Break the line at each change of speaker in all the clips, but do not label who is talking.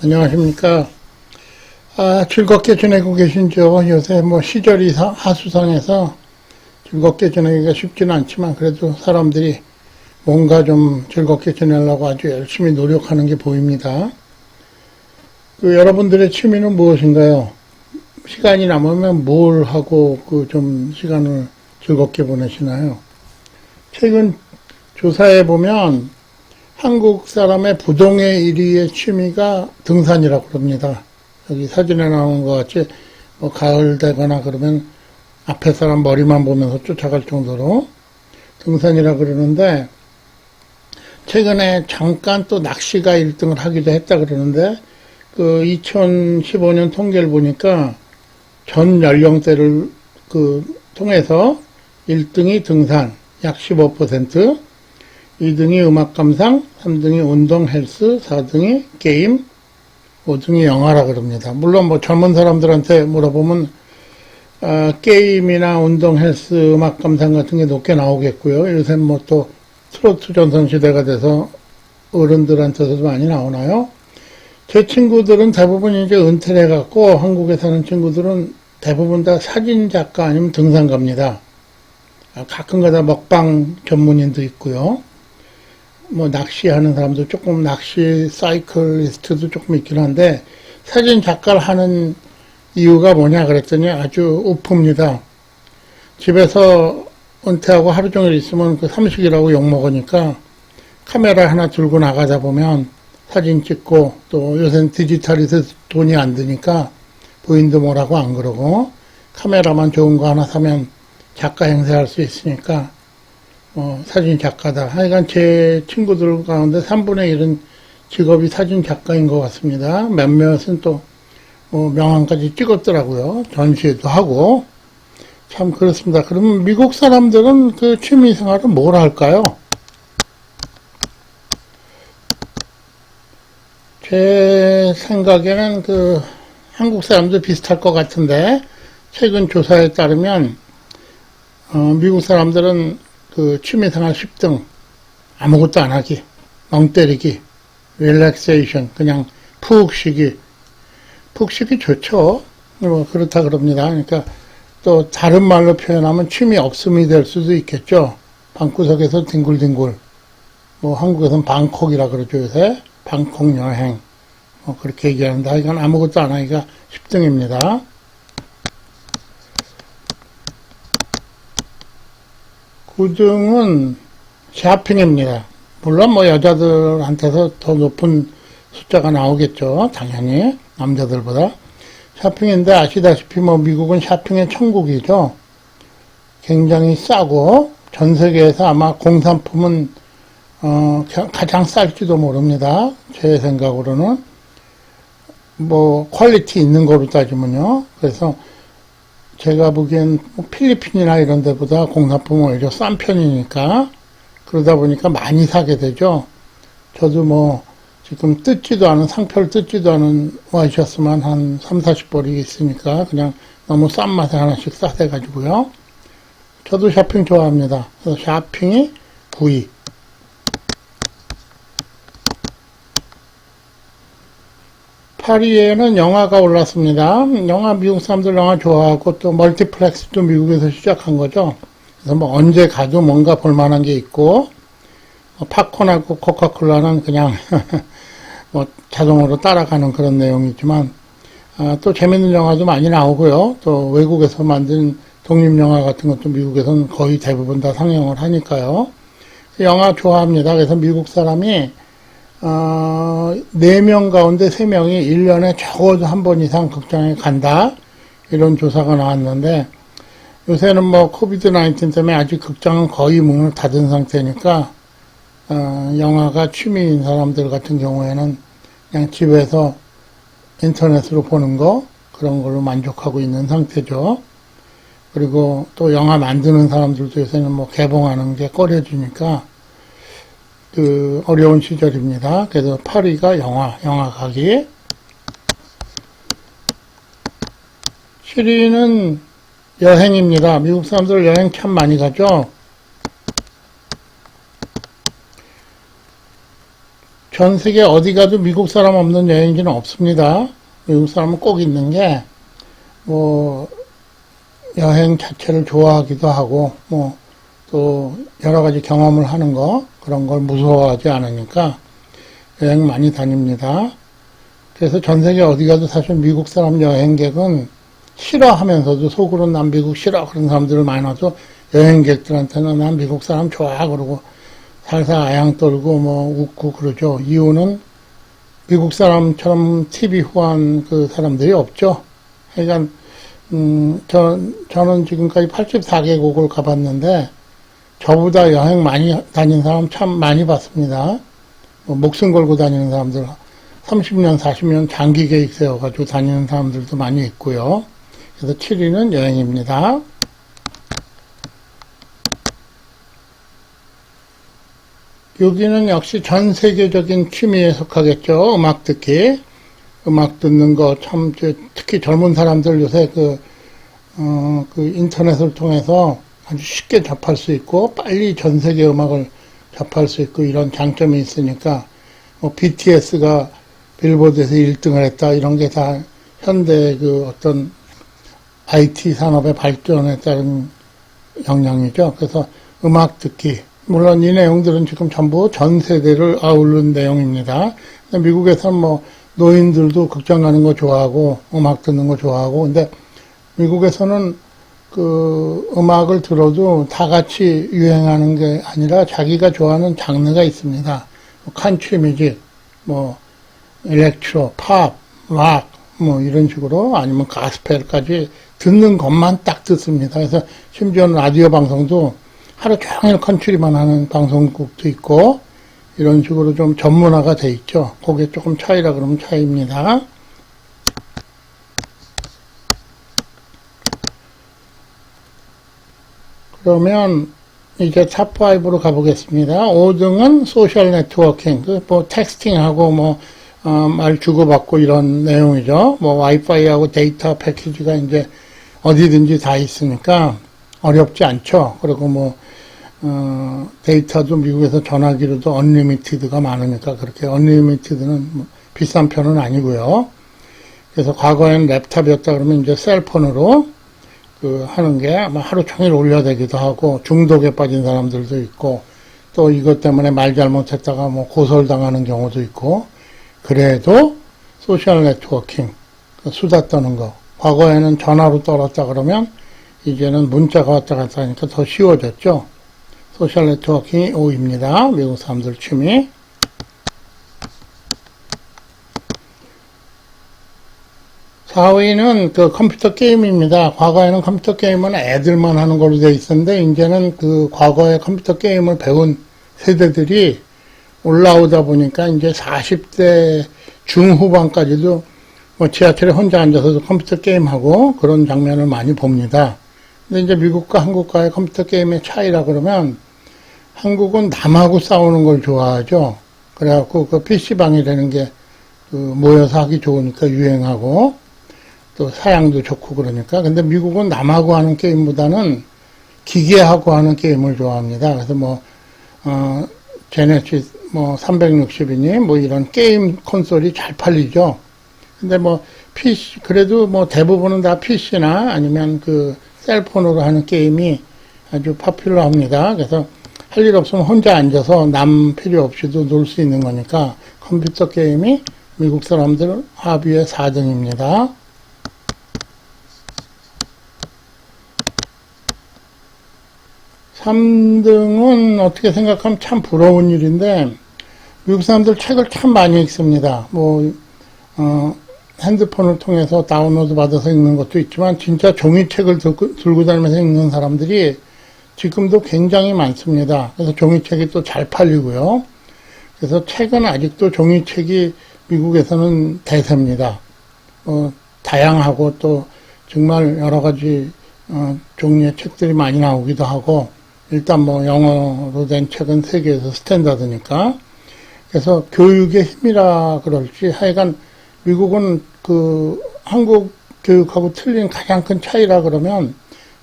안녕하십니까. 즐겁게 지내고 계신죠? 요새 뭐 시절이 하수상해서 즐겁게 지내기가 쉽지는 않지만 그래도 사람들이 뭔가 좀 즐겁게 지내려고 아주 열심히 노력하는 게 보입니다. 여러분들의 취미는 무엇인가요? 시간이 남으면 뭘 하고 좀 시간을 즐겁게 보내시나요? 최근 조사해 보면 한국 사람의 부동의 1위의 취미가 등산이라고 그럽니다. 여기 사진에 나오는 것 같이 뭐 가을 되거나 그러면 앞에 사람 머리만 보면서 쫓아갈 정도로 등산이라고 그러는데, 최근에 잠깐 또 낚시가 1등을 하기도 했다 그러는데, 2015년 통계를 보니까 전 연령대를 통해서 1등이 등산 약 15%, 2등이 음악 감상, 3등이 운동 헬스, 4등이 게임, 5등이 영화라 그럽니다. 물론 뭐 젊은 사람들한테 물어보면 게임이나 운동 헬스, 음악 감상 같은 게 높게 나오겠고요. 요새 뭐 또 트로트 전성시대가 돼서 어른들한테서도 많이 나오나요? 제 친구들은 대부분 이제 은퇴를 해갖고 한국에 사는 친구들은 대부분 다 사진 작가 아니면 등산가입니다. 가끔가다 먹방 전문인도 있고요. 뭐 낚시하는 사람도 조금, 낚시 사이클리스트도 조금 있긴 한데, 사진 작가를 하는 이유가 뭐냐 그랬더니 아주 우프입니다. 집에서 은퇴하고 하루 종일 있으면 삼식이라고 욕먹으니까 카메라 하나 들고 나가다 보면 사진 찍고, 또 요새는 디지털에서 돈이 안 드니까 부인도 뭐라고 안 그러고, 카메라만 좋은 거 하나 사면 작가 행세할 수 있으니까 사진 작가다. 하여간 제 친구들 가운데 3분의 1은 직업이 사진 작가인 것 같습니다. 몇몇은 또 명함까지 찍었더라고요. 전시회도 하고. 참 그렇습니다. 그러면 미국 사람들은 취미 생활은 뭘 할까요? 제 생각에는 한국 사람도 비슷할 것 같은데, 최근 조사에 따르면 미국 사람들은 취미생활 10등, 아무것도 안 하기, 멍 때리기, 릴렉세이션, 그냥 푹 쉬기 좋죠. 그렇다 그럽니다. 그러니까 또 다른 말로 표현하면 취미 없음이 될 수도 있겠죠. 방구석에서 뒹굴뒹굴, 한국에서는 방콕이라 그러죠, 요새. 방콕 여행, 그렇게 얘기하는데, 이건 아무것도 안 하기가 10등입니다. 9등은 쇼핑입니다. 물론 여자들한테서 더 높은 숫자가 나오겠죠. 당연히 남자들보다. 쇼핑인데 아시다시피 미국은 쇼핑의 천국이죠. 굉장히 싸고 전 세계에서 아마 공산품은 가장 쌀지도 모릅니다. 제 생각으로는 퀄리티 있는 거로 따지면요. 그래서 제가 보기엔 필리핀이나 이런 데보다 공산품은 오히려 싼 편이니까, 그러다 보니까 많이 사게 되죠. 저도 지금 상표를 뜯지도 않은 와이셔츠만 한 3, 40벌이 있으니까 그냥 너무 싼 맛에 하나씩 싸대가지고요. 저도 쇼핑 좋아합니다. 그래서 쇼핑이 9위. 파리에는 영화가 올랐습니다. 미국 사람들 영화 좋아하고 또 멀티플렉스도 미국에서 시작한 거죠. 그래서 언제 가도 뭔가 볼만한 게 있고, 팝콘하고 코카콜라는 그냥 자동으로 따라가는 그런 내용이지만, 또 재밌는 영화도 많이 나오고요. 또 외국에서 만든 독립영화 같은 것도 미국에서는 거의 대부분 다 상영을 하니까요. 영화 좋아합니다. 그래서 미국 사람이 4명 가운데 3명이 1년에 적어도 한 번 이상 극장에 간다, 이런 조사가 나왔는데, 요새는 코비드 19 때문에 아직 극장은 거의 문을 닫은 상태니까 영화가 취미인 사람들 같은 경우에는 그냥 집에서 인터넷으로 보는 거, 그런 걸로 만족하고 있는 상태죠. 그리고 또 영화 만드는 사람들도 요새는 개봉하는 게 꺼려지니까 어려운 시절입니다. 그래서 8위가 영화 가기. 7위는 여행입니다. 미국 사람들 여행 참 많이 가죠. 전 세계 어디 가도 미국 사람 없는 여행지는 없습니다. 미국 사람은 꼭 있는 게, 뭐, 여행 자체를 좋아하기도 하고, 뭐, 또 여러 가지 경험을 하는 거, 그런 걸 무서워하지 않으니까 여행 많이 다닙니다. 그래서 전 세계 어디 가도 사실 미국 사람 여행객은 싫어하면서도 속으로 난 미국 싫어 그런 사람들을 많아도 여행객들한테는 난 미국 사람 좋아 그러고 살살 아양 떨고 뭐 웃고 그러죠. 이유는 미국 사람처럼 TV 후한 그 사람들이 없죠. 그러니까 저는 지금까지 84개국을 가봤는데 저보다 여행 많이 다닌 사람 참 많이 봤습니다. 뭐 목숨 걸고 다니는 사람들 30년, 40년 장기 계획 세워가지고 다니는 사람들도 많이 있고요. 그래서 7위는 여행입니다. 여기는 역시 전 세계적인 취미에 속하겠죠. 음악 듣기. 음악 듣는 거 참, 특히 젊은 사람들 요새 그 인터넷을 통해서 아주 쉽게 접할 수 있고, 빨리 전 세계 음악을 접할 수 있고, 이런 장점이 있으니까, 뭐, BTS가 빌보드에서 1등을 했다, 이런 게 다 현대 그 어떤 IT 산업의 발전에 따른 영향이죠. 그래서 음악 듣기. 물론 이 내용들은 지금 전부 전 세대를 아우른 내용입니다. 미국에서는 뭐 노인들도 극장 가는 거 좋아하고 음악 듣는 거 좋아하고 근데 미국에서는 그 음악을 들어도 다 같이 유행하는 게 아니라 자기가 좋아하는 장르가 있습니다. 칸트리 뮤직, 뭐 일렉트로, 팝, 락, 뭐 이런 식으로 아니면 가스펠까지 듣는 것만 딱 듣습니다. 그래서 심지어는 라디오 방송도 하루 종일 컨트리만 하는 방송국도 있고 이런 식으로 좀 전문화가 돼 있죠. 그게 조금 차이라 그러면 차이입니다. 그러면 이제 탑5로 가보겠습니다. 5등은 소셜 네트워킹, 뭐 텍스팅하고 뭐 말 주고받고 이런 내용이죠. 뭐 와이파이하고 데이터 패키지가 이제 어디든지 다 있으니까 어렵지 않죠. 그리고 뭐 데이터도 미국에서 전화기로도 언리미티드가 많으니까 그렇게 언리미티드는 뭐 비싼 편은 아니고요. 그래서 과거에는 랩탑이었다 그러면 이제 셀폰으로 그 하는 게 아마 하루 종일 올려대기도 하고 중독에 빠진 사람들도 있고 또 이것 때문에 말 잘못했다가 뭐 고소당하는 경우도 있고 그래도 소셜 네트워킹 수다 떠는 거 과거에는 전화로 떨었다 그러면 이제는 문자가 왔다 갔다 하니까 더 쉬워졌죠. 소셜 네트워킹이 5위입니다. 미국 사람들 취미. 4위는 그 컴퓨터 게임입니다. 과거에는 컴퓨터 게임은 애들만 하는 걸로 되어 있었는데 이제는 그 과거에 컴퓨터 게임을 배운 세대들이 올라오다 보니까 이제 40대 중후반까지도 뭐 지하철에 혼자 앉아서도 컴퓨터 게임하고 그런 장면을 많이 봅니다. 근데 이제 미국과 한국과의 컴퓨터 게임의 차이라 그러면 한국은 남하고 싸우는 걸 좋아하죠. 그래갖고 그 PC방이라는 게 그 모여서 하기 좋으니까 유행하고 또 사양도 좋고 그러니까. 근데 미국은 남하고 하는 게임보다는 기계하고 하는 게임을 좋아합니다. 그래서 뭐, 제네시스 뭐 360이니 뭐 이런 게임 콘솔이 잘 팔리죠. 근데 뭐 PC, 그래도 뭐 대부분은 다 PC나 아니면 그 셀폰으로 하는 게임이 아주 파퓰러합니다. 그래서 할 일 없으면 혼자 앉아서 남 필요 없이도 놀 수 있는 거니까 컴퓨터 게임이 미국 사람들 하비의 4등입니다. 3등은 어떻게 생각하면 참 부러운 일인데 미국 사람들 책을 참 많이 읽습니다. 뭐 핸드폰을 통해서 다운로드 받아서 읽는 것도 있지만 진짜 종이책을 들고 다니면서 읽는 사람들이 지금도 굉장히 많습니다. 그래서 종이책이 또 잘 팔리고요. 그래서 책은 아직도 종이책이 미국에서는 대세입니다. 다양하고 또 정말 여러 가지 종류의 책들이 많이 나오기도 하고 일단 뭐 영어로 된 책은 세계에서 스탠다드니까 그래서 교육의 힘이라 그럴지 하여간 미국은 그 한국 교육하고 틀린 가장 큰 차이라 그러면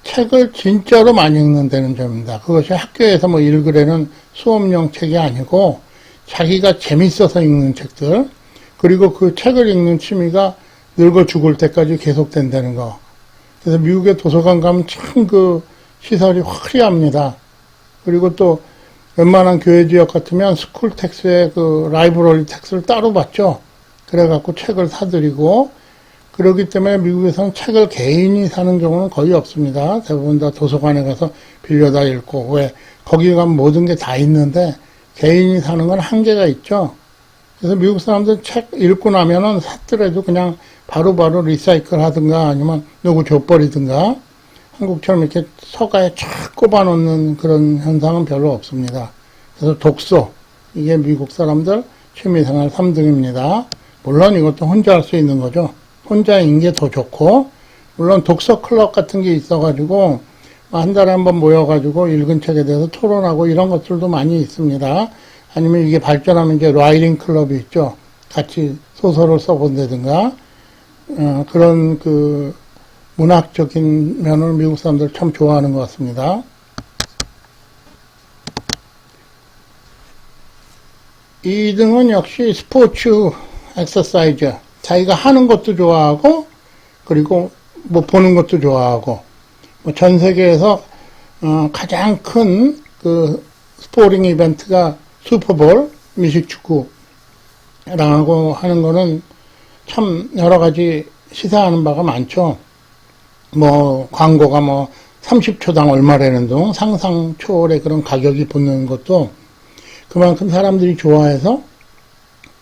책을 진짜로 많이 읽는다는 점입니다. 그것이 학교에서 뭐 읽으려는 수업용 책이 아니고 자기가 재밌어서 읽는 책들, 그리고 그 책을 읽는 취미가 늙어 죽을 때까지 계속된다는 거. 그래서 미국의 도서관 가면 참 그 시설이 화려합니다. 그리고 또 웬만한 교회 지역 같으면 스쿨 텍스에 그 라이브러리 텍스를 따로 받죠. 그래갖고 책을 사드리고, 그렇기 때문에 미국에서는 책을 개인이 사는 경우는 거의 없습니다. 대부분 다 도서관에 가서 빌려다 읽고, 왜, 거기 가면 모든 게 다 있는데, 개인이 사는 건 한계가 있죠. 그래서 미국 사람들 책 읽고 나면은 샀더라도 그냥 바로바로 리사이클 하든가 아니면 누구 줘버리든가, 한국처럼 이렇게 서가에 쫙 꼽아놓는 그런 현상은 별로 없습니다. 그래서 독서, 이게 미국 사람들 취미생활 3등입니다. 물론 이것도 혼자 할 수 있는 거죠. 혼자인 게 더 좋고, 물론 독서 클럽 같은 게 있어가지고 한 달에 한 번 모여가지고 읽은 책에 대해서 토론하고 이런 것들도 많이 있습니다. 아니면 이게 발전하면 이제 라이팅 클럽이 있죠. 같이 소설을 써본다든가, 그런 그 문학적인 면을 미국 사람들 참 좋아하는 것 같습니다. 이 등은 역시 스포츠 엑서사이즈, 자기가 하는 것도 좋아하고, 그리고 뭐 보는 것도 좋아하고, 뭐 전 세계에서 가장 큰 그 스포링 이벤트가 슈퍼볼, 미식축구라고 하는 거는 참 여러 가지 시사하는 바가 많죠. 뭐 광고가 뭐 30초당 얼마라는 등 상상 초월의 그런 가격이 붙는 것도 그만큼 사람들이 좋아해서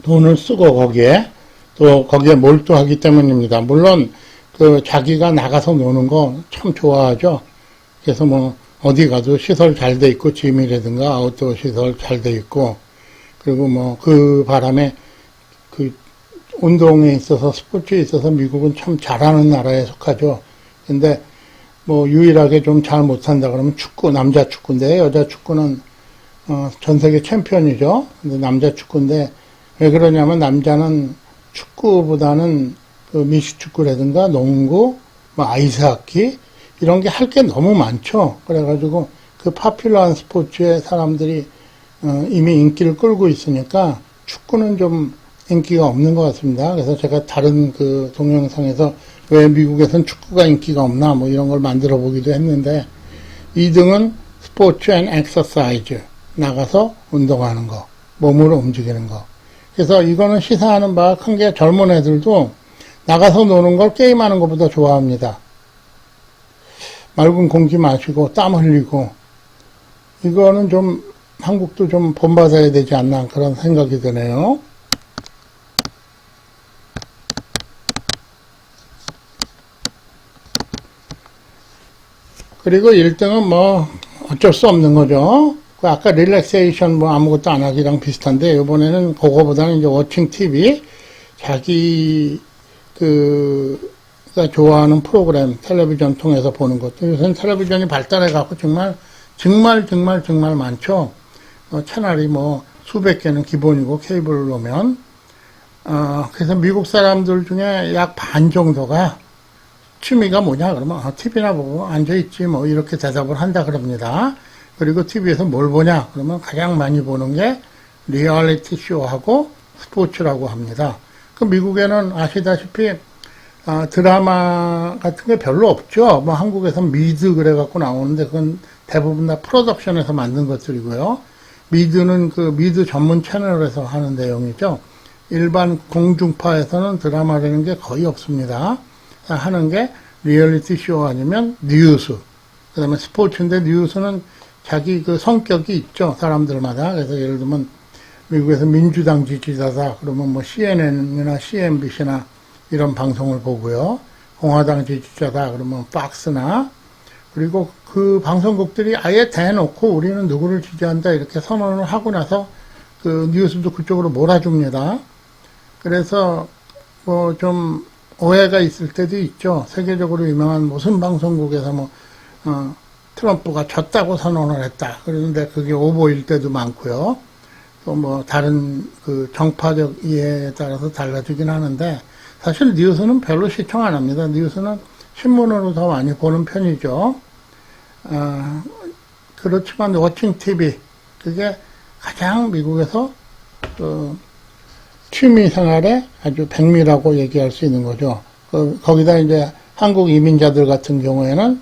돈을 쓰고 거기에 또 거기에 몰두하기 때문입니다. 물론 그 자기가 나가서 노는 거 참 좋아하죠. 그래서 뭐 어디 가도 시설 잘 돼 있고 짐이라든가 아웃도어 시설 잘 돼 있고, 그리고 뭐 그 바람에 그 운동에 있어서 스포츠에 있어서 미국은 참 잘하는 나라에 속하죠. 근데 뭐 유일하게 좀 잘 못한다 그러면 축구, 남자 축구인데, 여자 축구는 전 세계 챔피언이죠. 근데 남자 축구인데 왜 그러냐면 남자는 축구보다는 그 미식축구라든가 농구, 뭐 아이스하키 이런 게 할 게 너무 많죠. 그래가지고 그 파퓰러한 스포츠에 사람들이 이미 인기를 끌고 있으니까 축구는 좀 인기가 없는 것 같습니다. 그래서 제가 다른 그 동영상에서 왜 미국에선 축구가 인기가 없나 뭐 이런 걸 만들어 보기도 했는데, 2등은 스포츠 앤 엑서사이즈, 나가서 운동하는 거, 몸으로 움직이는 거. 그래서 이거는 시사하는 바가 큰 게 젊은 애들도 나가서 노는 걸 게임하는 것보다 좋아합니다. 맑은 공기 마시고 땀 흘리고, 이거는 좀 한국도 좀 본받아야 되지 않나 그런 생각이 드네요. 그리고 1등은 뭐 어쩔 수 없는 거죠. 그 아까 릴렉세이션 뭐 아무것도 안 하기랑 비슷한데, 이번에는 그거보다는 이제 워칭 TV, 자기 가 좋아하는 프로그램 텔레비전 통해서 보는 것도, 요새는 텔레비전이 발달해 갖고 정말 많죠. 채널이 뭐 수백 개는 기본이고 케이블을 놓으면, 그래서 미국 사람들 중에 약 반 정도가 취미가 뭐냐 그러면 TV나 보고 앉아있지 뭐 이렇게 대답을 한다 그럽니다. 그리고 TV에서 뭘 보냐 그러면 가장 많이 보는 게 리얼리티 쇼하고 스포츠라고 합니다. 그 미국에는 아시다시피 드라마 같은 게 별로 없죠. 뭐 한국에서 미드 그래갖고 나오는데 그건 대부분 다 프로덕션에서 만든 것들이고요. 미드는 그 미드 전문 채널에서 하는 내용이죠. 일반 공중파에서는 드라마라는 게 거의 없습니다. 하는 게 리얼리티 쇼 아니면 뉴스, 그 다음에 스포츠인데, 뉴스는 자기 그 성격이 있죠, 사람들마다. 그래서 예를 들면 미국에서 민주당 지지자다 그러면 뭐 CNN이나 CNBC나 이런 방송을 보고요. 공화당 지지자다 그러면 팍스나, 그리고 그 방송국들이 아예 대놓고 우리는 누구를 지지한다 이렇게 선언을 하고 나서 그 뉴스도 그쪽으로 몰아줍니다. 그래서 뭐 좀 오해가 있을 때도 있죠. 세계적으로 유명한 무슨 방송국에서 뭐 트럼프가 졌다고 선언을 했다 그러는데 그게 오보일 때도 많고요. 또 뭐 다른 그 정파적 이해에 따라서 달라지긴 하는데, 사실 뉴스는 별로 시청 안 합니다. 뉴스는 신문으로 더 많이 보는 편이죠. 그렇지만 워칭 TV, 그게 가장 미국에서 취미 생활에 아주 백미라고 얘기할 수 있는 거죠. 거기다 이제 한국 이민자들 같은 경우에는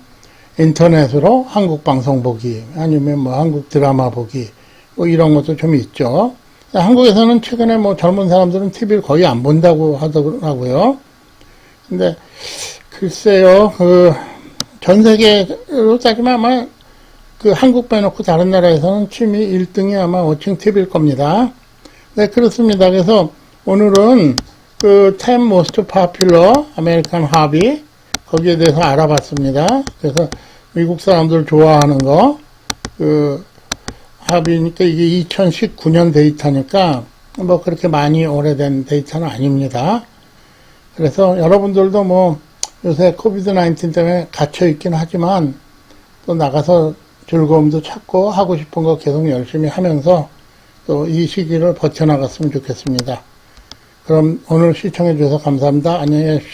인터넷으로 한국 방송 보기, 아니면 뭐 한국 드라마 보기, 뭐 이런 것도 좀 있죠. 한국에서는 최근에 뭐 젊은 사람들은 TV를 거의 안 본다고 하더라고요. 근데 글쎄요, 전 세계로 따지면 아마 한국 빼놓고 다른 나라에서는 취미 1등이 아마 워칭 TV일 겁니다. 네, 그렇습니다. 그래서 오늘은 10 most popular American hobby, 거기에 대해서 알아봤습니다. 그래서 미국 사람들 좋아하는 거, 합이니까 이게 2019년 데이터니까 뭐 그렇게 많이 오래된 데이터는 아닙니다. 그래서 여러분들도 뭐 요새 코비드-19 때문에 갇혀 있긴 하지만 또 나가서 즐거움도 찾고 하고 싶은 거 계속 열심히 하면서 또 이 시기를 버텨나갔으면 좋겠습니다. 그럼 오늘 시청해 주셔서 감사합니다. 안녕히 계십시오.